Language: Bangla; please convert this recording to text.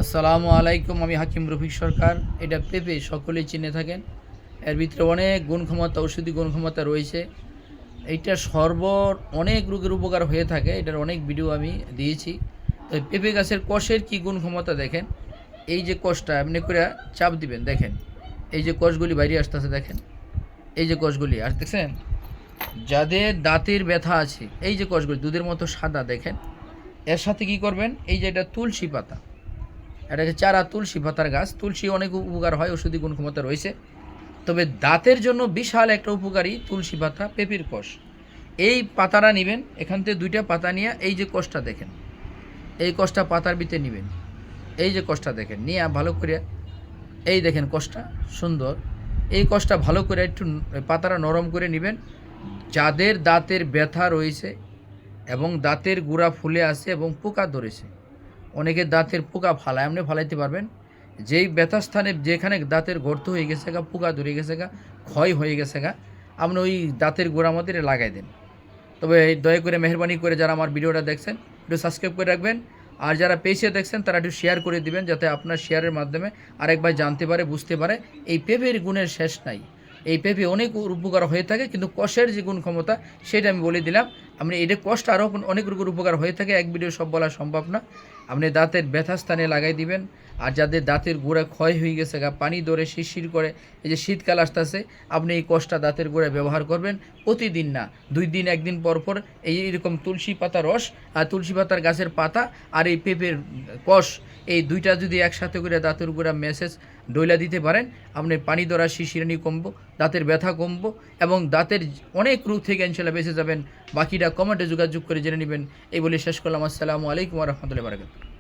আসসালামু আলাইকুম। আমি হাকিম রফিক সরকার। এটা পেঁপে সকলেই চিনে থাকেন। এর ভিতরে অনেক গুণক্ষমতা, ঔষধি গুণক্ষমতা রয়েছে। এইটা অনেক রোগের উপকার হয়ে থাকে। এটার অনেক ভিডিও আমি দিয়েছি। তো পেঁপে গাছের কষের কী গুণক্ষমতা দেখেন। এই যে কষটা এমনি করে চাপ দিবেন, দেখেন এই যে কষগুলি বাইরে আসতেছে, দেখেন এই যে কষগুলি আসতেছেন। যাদের দাঁতের ব্যথা আছে, এই যে কষগুলি দুধের মতো সাদা, দেখেন এর সাথে কি করবেন, এই যে এটা তুলসী পাতা, এটা হচ্ছে চারা তুলসী পাতার গাছ। তুলসী অনেক উপকার হয়, ওষুধি গুণ ক্ষমতা রয়েছে। তবে দাঁতের জন্য বিশাল একটা উপকারী তুলসী পাতা, পেঁপের কষ। এই পাতাটা নেবেন, এখান থেকে দুইটা পাতা নিয়ে এই যে কষটা দেখেন, এই কষটা পাতার ভিতরে নেবেন, এই যে কষটা দেখেন নিয়ে ভালো করে, এই দেখেন কষটা সুন্দর, এই কষটা ভালো করে একটু পাতাটা নরম করে নেবেন। যাদের দাঁতের ব্যথা রয়েছে এবং দাঁতের গোড়া ফুলে আসে এবং পোকা ধরেছে, অনেকের দাঁতের পোকা ফালায়, এমনি ফালাইতে পারবেন। যেই ব্যথা স্থানে যেখানে দাঁতের গর্ত হয়ে গেছে গা, পোকা ধরে গেছে গা, ক্ষয় হয়ে গেছে গা, আপনি ওই দাঁতের গোড়ার মধ্যে লাগাই দেন। তবে দয়া করে মেহরবানি করে যারা আমার ভিডিওটা দেখছেন একটু সাবস্ক্রাইব করে রাখবেন, আর যারা পেজে দেখছেন তারা একটু শেয়ার করে দিবেন, যাতে আপনার শেয়ারের মাধ্যমে আরেকবার জানতে পারে, বুঝতে পারে। এই পেঁপের গুণের শেষ নাই। এই পেঁপে অনেক উপকার হয়ে থাকে, কিন্তু কষের যে গুণ ক্ষমতা সেটা আমি বলে দিলাম। আপনি এটা কষ্ট আরও অনেক রোগের উপকার হয়ে থাকে, এক ভিডিও সব বলা সম্ভব না। আপনি দাঁতের ব্যথা স্থানে লাগাই দিবেন। আর যাদের দাঁতের গোড়া ক্ষয় হয়ে গেছে গা, পানি ধরে শিরশির করে, এই যে শীতকাল আসতেছে, আপনি এই কষটা দাঁতের গোড়ায় ব্যবহার করবেন। প্রতিদিন না, 2 দিন 1 দিন পর পর এইরকম তুলসী পাতার রস আর তুলসী পাতার গাছের পাতা আর এই পেঁপের কষ, এই দুইটা যদি একসাথে করে দাঁতের গোড়া মেসেজ ডইলা দিতে পারেন, আপনি পানি ধরা শিরশিরানি কমবো, দাঁতের ব্যথা কমবো এবং দাঁতের অনেক রোগ থেকে ইনশাল্লাহ বেঁচে যাবেন। বাকিটা কমেন্টে যোগাযোগ করে জেনে নেবেন। এই বলে শেষ করলাম। আসসালামু আলাইকুম ওয়া রাহমাতুল্লাহি ওয়া বারাকাতুহু।